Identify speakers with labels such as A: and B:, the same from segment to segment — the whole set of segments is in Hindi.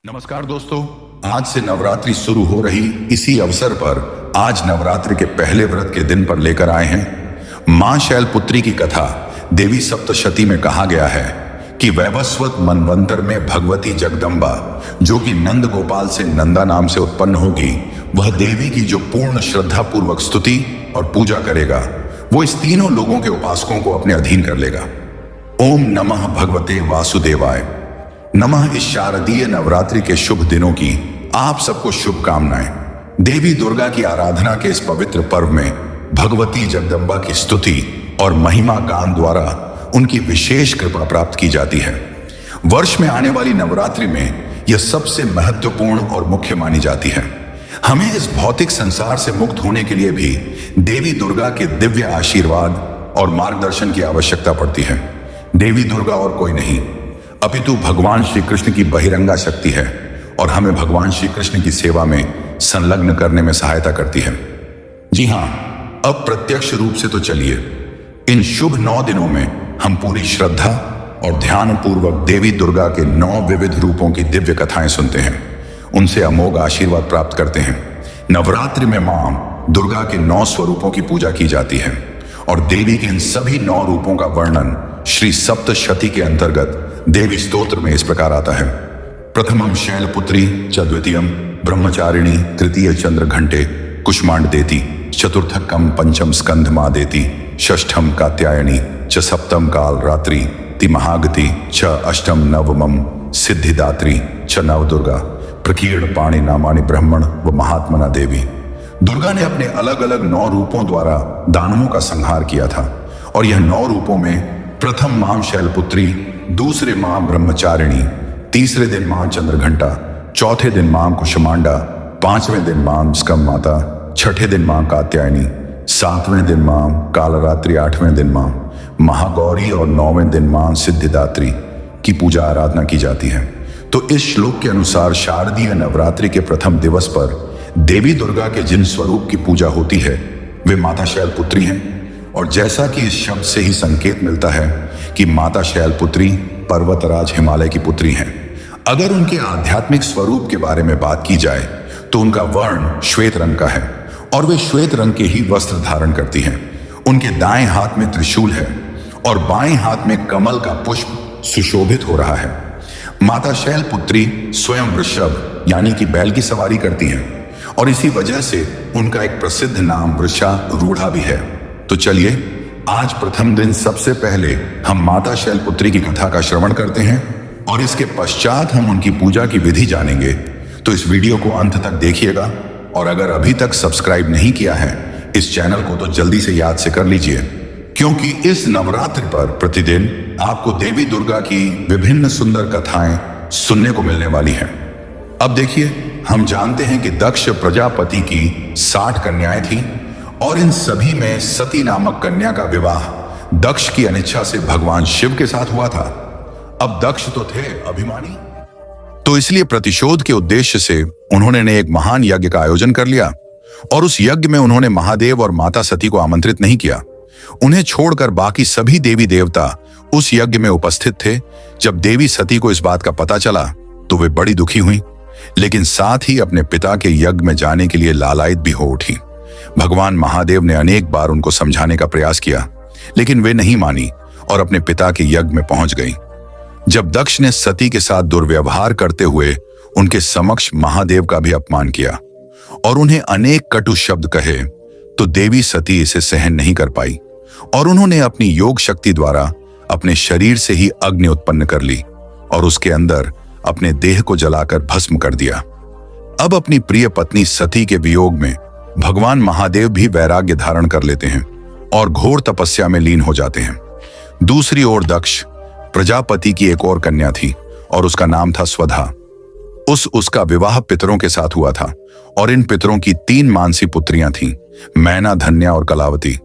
A: नमस्कार दोस्तों, आज से नवरात्रि शुरू हो रही इसी अवसर पर आज नवरात्रि के पहले व्रत के दिन पर लेकर आए हैं मां शैलपुत्री की कथा। देवी सप्तशती में कहा गया है कि वैवस्वत मनवंतर में भगवती जगदम्बा, जो कि नंद गोपाल से नंदा नाम से उत्पन्न होगी, वह देवी की जो पूर्ण श्रद्धा पूर्वक स्तुति और पूजा करेगा, वो इस तीनों लोगों के उपासकों को अपने अधीन कर लेगा। ओम नमः भगवते वासुदेवाय नमः। इस शारदीय नवरात्रि के शुभ दिनों की आप सबको शुभकामनाएं। देवी दुर्गा की आराधना के इस पवित्र पर्व में भगवती जगदम्बा की स्तुति और महिमा गान द्वारा उनकी विशेष कृपा प्राप्त की जाती है। वर्ष में आने वाली नवरात्रि में यह सबसे महत्वपूर्ण और मुख्य मानी जाती है। हमें इस भौतिक संसार से मुक्त होने के लिए भी देवी दुर्गा के दिव्य आशीर्वाद और मार्गदर्शन की आवश्यकता पड़ती है। देवी दुर्गा और कोई नहीं अपितु भगवान श्री कृष्ण की बहिरंगा शक्ति है और हमें भगवान श्री कृष्ण की सेवा में संलग्न करने में सहायता करती है। जी हाँ, अब प्रत्यक्ष रूप से तो चलिए इन शुभ 9 दिनों में हम पूरी श्रद्धा और ध्यान पूर्वक देवी दुर्गा के 9 विविध रूपों की दिव्य कथाएं सुनते हैं, उनसे अमोघ आशीर्वाद प्राप्त करते हैं। नवरात्रि में मां दुर्गा के 9 स्वरूपों की पूजा की जाती है और देवी के इन सभी 9 रूपों का वर्णन श्री सप्तशती के अंतर्गत देवी स्तोत्र में इस प्रकार आता है। प्रथमम शैलपुत्री च द्वितीयम ब्रह्मचारिणी तृतीय चंद्र घंटे कुष्मांड देती चतुर्थकम पंचम स्कंध मां देती षष्ठम कात्यायनी च सप्तम काल रात्रि ति महागति च अष्टम नवमम सिद्धिदात्री च नवदुर्गा प्रकीर्ण पाणि नामानि ब्रह्मण व महात्मना देवी। दुर्गा ने अपने अलग अलग 9 रूपों द्वारा दानवों का संहार किया था और यह 9 रूपों में प्रथम मां शैलपुत्री, दूसरे मां ब्रह्मचारिणी, तीसरे दिन मां चंद्रघंटा, चौथे दिन मां कुष्मांडा, 5वें दिन मां स्कंद माता, छठे दिन मां कात्यायनी, 7वें दिन मां कालरात्रि, 8वें दिन मां महागौरी और 9वें दिन मां सिद्धिदात्री की पूजा आराधना की जाती है। तो इस श्लोक के अनुसार शारदीय नवरात्रि के प्रथम दिवस पर देवी दुर्गा के जिन स्वरूप की पूजा होती है वे माता शैलपुत्री हैं। और जैसा कि इस शब्द से ही संकेत मिलता है कि माता शैलपुत्री पर्वतराज हिमालय की पुत्री हैं। अगर उनके आध्यात्मिक स्वरूप के बारे में बात की जाए तो उनका वर्ण श्वेत रंग का है और वे श्वेत रंग के ही वस्त्र धारण करती हैं। उनके दाएं हाथ में त्रिशूल है और बाएं हाथ में कमल का पुष्प सुशोभित हो रहा है। माता शैलपुत्री स्वयं वृषभ यानी कि बैल की सवारी करती हैं और इसी वजह से उनका एक प्रसिद्ध नाम वृषारूढ़ा भी है। तो चलिए आज प्रथम दिन सबसे पहले हम माता शैलपुत्री की कथा का श्रवण करते हैं और इसके पश्चात हम उनकी पूजा की विधि जानेंगे। तो इस वीडियो को अंत तक देखिएगा और अगर अभी तक सब्सक्राइब नहीं किया है इस चैनल को तो जल्दी से याद से कर लीजिए, क्योंकि इस नवरात्रि पर प्रतिदिन आपको देवी दुर्गा की विभिन्न सुंदर कथाएं सुनने को मिलने वाली हैं। अब देखिए, हम जानते हैं कि दक्ष प्रजापति की 60 कन्याएं थीं और इन सभी में सती नामक कन्या का विवाह दक्ष की अनिच्छा से भगवान शिव के साथ हुआ था। अब दक्ष तो थे अभिमानी, तो इसलिए प्रतिशोध के उद्देश्य से उन्होंने एक महान यज्ञ का आयोजन कर लिया और उस यज्ञ में उन्होंने महादेव और माता सती को आमंत्रित नहीं किया। उन्हें छोड़कर बाकी सभी देवी देवता उस यज्ञ में उपस्थित थे। जब देवी सती को इस बात का पता चला तो वे बड़ी दुखी हुई, लेकिन साथ ही अपने पिता के यज्ञ में जाने के लिए लालायित भी हो उठी। भगवान महादेव ने अनेक बार उनको समझाने का प्रयास किया, लेकिन वे नहीं मानी और अपने पिता के यज्ञ में पहुंच गई। जब दक्ष ने सती के साथ दुर्व्यवहार करते हुए उनके समक्ष महादेव का भी अपमान किया और उन्हें अनेक कटु शब्द कहे, तो देवी सती इसे सहन नहीं कर पाई और उन्होंने अपनी योग शक्ति द्वारा अपने शरीर से ही अग्नि उत्पन्न कर ली और उसके अंदर अपने देह को जलाकर भस्म कर दिया। अब अपनी प्रिय पत्नी सती के वियोग में भगवान महादेव भी वैराग्य धारण कर लेते हैं और घोर तपस्या में लीन हो जाते हैं। दूसरी ओर दक्ष प्रजापति की एक और कन्या थी और उसका नाम था स्वधा। उसका विवाह पितरों के साथ हुआ था और इन पितरों की 3 मानसी पुत्रियां थीं, मैना, धन्या और कलावती।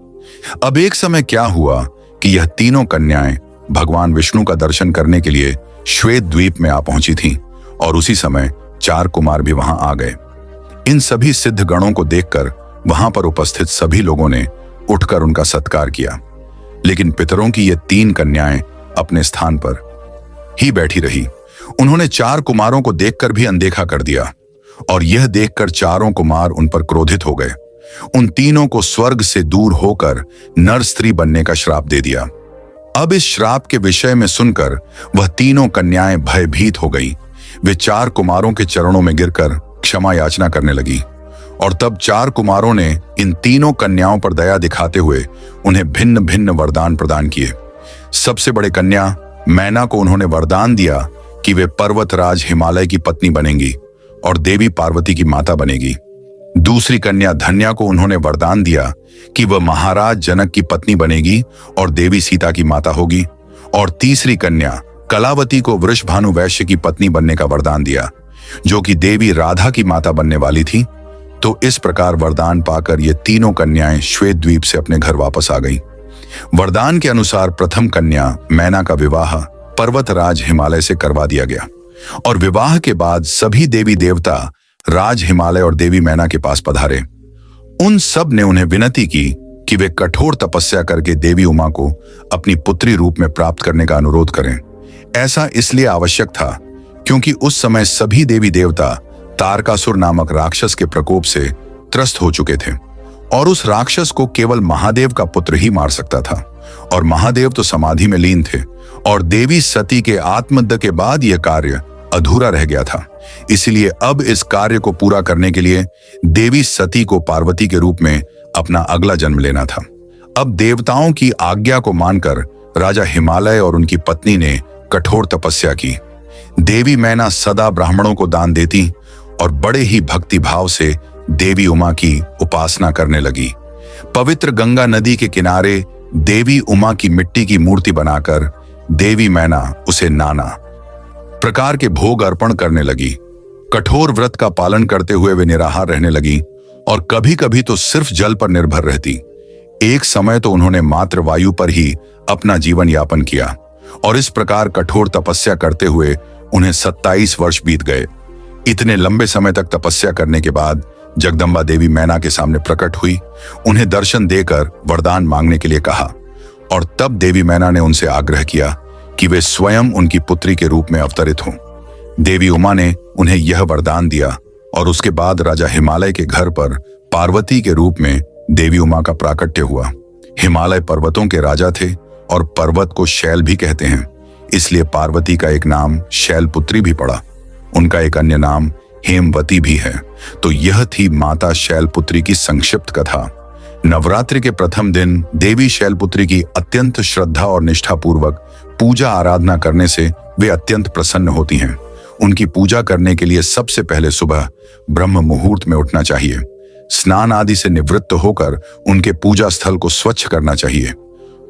A: अब एक समय क्या हुआ कि यह तीनों कन्याएं भगवान विष्णु का दर्शन करने के लिए श्वेत द्वीप में आ पहुंची थीं और उसी समय 4 कुमार भी वहां आ गए। इन सभी सिद्ध गणों को देखकर वहां पर उपस्थित सभी लोगों ने उठकर उनका सत्कार किया, लेकिन पितरों की ये 3 कन्याएं अपने स्थान पर ही बैठी रही। उन्होंने 4 कुमारों को देखकर भी अनदेखा कर दिया और यह देखकर चारों कुमार उन पर क्रोधित हो गए। उन तीनों को स्वर्ग से दूर होकर नर स्त्री बनने का श्राप दे दिया। अब इस श्राप के विषय में सुनकर वह तीनों कन्याएं भयभीत हो गईं। वे 4 कुमारों के चरणों में गिरकर क्षमा याचना करने लगी और तब 4 कुमारों ने इन तीनों कन्याओं पर दया दिखाते हुए उन्हें भिन्न भिन्न वरदान प्रदान किए। सबसे बड़े कन्या मैना को उन्होंने वरदान दिया कि वे पर्वतराज हिमालय की पत्नी बनेंगी और देवी पार्वती की माता बनेगी। दूसरी कन्या धन्या को उन्होंने वरदान दिया कि वह महाराज जनक की पत्नी बनेगी और देवी सीता की माता होगी। और तीसरी कन्या कलावती को वृषभानु वैश्य की पत्नी बनने का वरदान दिया, जो कि देवी राधा की माता बनने वाली थी। तो इस प्रकार वरदान पाकर ये तीनों कन्याएं श्वेत द्वीप से अपने घर वापस आ गईं। वरदान के अनुसार प्रथम कन्या मैना का विवाह पर्वतराज हिमालय से करवा दिया गया और विवाह के बाद सभी देवी देवता राज हिमालय और देवी मैना के पास पधारे। उन सब ने उन्हें विनती की कि वे कठोर तपस्या करके देवी उमा को अपनी पुत्री रूप में प्राप्त करने का अनुरोध करें। ऐसा इसलिए आवश्यक था क्योंकि उस समय सभी देवी देवता तारकासुर नामक राक्षस के प्रकोप से त्रस्त हो चुके थे और उस राक्षस को केवल महादेव का पुत्र ही मार सकता था और महादेव तो समाधि में लीन थे और देवी सती के आत्मदह के बाद यह कार्य अधूरा रह गया था। इसलिए अब इस कार्य को पूरा करने के लिए देवी सती को पार्वती के रूप में अपना अगला जन्म लेना था। अब देवताओं की आज्ञा को मानकर राजा हिमालय और उनकी पत्नी ने कठोर तपस्या की। देवी मैना सदा ब्राह्मणों को दान देती और बड़े ही भक्ति भाव से देवी उमा की उपासना करने लगी। पवित्र गंगा नदी के किनारे देवी उमा की मिट्टी की मूर्ति बनाकर देवी मैना उसे नाना प्रकार के भोग अर्पण करने लगी। कठोर व्रत का पालन करते हुए वे निराहार रहने लगी और कभी कभी तो सिर्फ जल पर निर्भर रहती। एक समय तो उन्होंने मात्र वायु पर ही अपना जीवन यापन किया और इस प्रकार कठोर तपस्या करते हुए उन्हें 27 वर्ष बीत गए। इतने लंबे समय तक तपस्या करने के बाद जगदम्बा देवी मैना के सामने प्रकट हुई, उन्हें दर्शन देकर वरदान मांगने के लिए कहा और तब देवी मैना ने उनसे आग्रह किया कि वे स्वयं उनकी पुत्री के रूप में अवतरित हों। देवी उमा ने उन्हें यह वरदान दिया और उसके बाद राजा हिमालय के घर पर पार्वती के रूप में देवी उमा का प्राकट्य हुआ। हिमालय पर्वतों के राजा थे और पर्वत को शैल भी कहते हैं, इसलिए पार्वती का एक नाम शैलपुत्री भी पड़ा। उनका एक अन्य नाम हेमवती भी है। तो यह थी माता शैलपुत्री की संक्षिप्त कथा। नवरात्रि के प्रथम दिन देवी शैलपुत्री की अत्यंत श्रद्धा और निष्ठापूर्वक पूजा आराधना करने से वे अत्यंत प्रसन्न होती हैं। उनकी पूजा करने के लिए सबसे पहले सुबह ब्रह्म मुहूर्त में उठना चाहिए। स्नान आदि से निवृत्त होकर उनके पूजा स्थल को स्वच्छ करना चाहिए।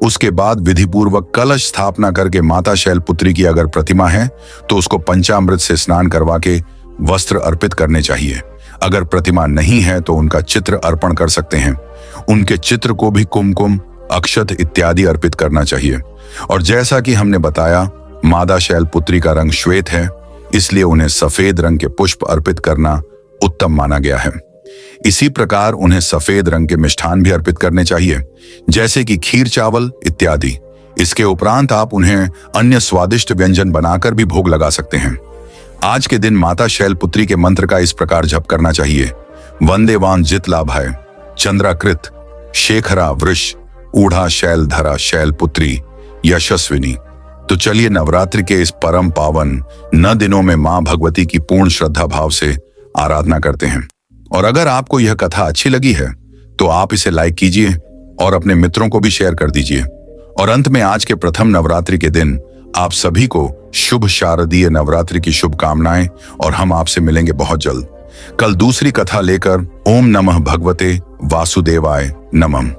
A: उसके बाद विधिपूर्वक कलश स्थापना करके माता शैलपुत्री की अगर प्रतिमा है तो उसको पंचामृत से स्नान करवा के वस्त्र अर्पित करने चाहिए। अगर प्रतिमा नहीं है तो उनका चित्र अर्पण कर सकते हैं। उनके चित्र को भी कुमकुम, अक्षत इत्यादि अर्पित करना चाहिए। और जैसा कि हमने बताया, मादा शैलपुत्री का रंग श्वेत है, इसलिए उन्हें सफेद रंग के पुष्प अर्पित करना उत्तम माना गया है। इसी प्रकार उन्हें सफेद रंग के मिष्ठान भी अर्पित करने चाहिए, जैसे कि खीर चावल इत्यादि। इसके उपरांत आप उन्हें अन्य स्वादिष्ट व्यंजन बनाकर भी भोग लगा सकते हैं। आज के दिन माता शैलपुत्री के मंत्र का इस प्रकार जप करना चाहिए: वंदे वांछित लाभाय चंद्राकृत शेखरा वृष ऊढ़ा शैलधरा शैलपुत्री यशस्विनी। तो चलिए नवरात्रि के इस परम पावन न दिनों में मां भगवती की पूर्ण श्रद्धा भाव से आराधना करते हैं। और अगर आपको यह कथा अच्छी लगी है तो आप इसे लाइक कीजिए और अपने मित्रों को भी शेयर कर दीजिए। और अंत में आज के प्रथम नवरात्रि के दिन आप सभी को शुभ शारदीय नवरात्रि की शुभकामनाएं और हम आपसे मिलेंगे बहुत जल्द। कल दूसरी कथा लेकर। ओम नमः भगवते वासुदेवाय नमः।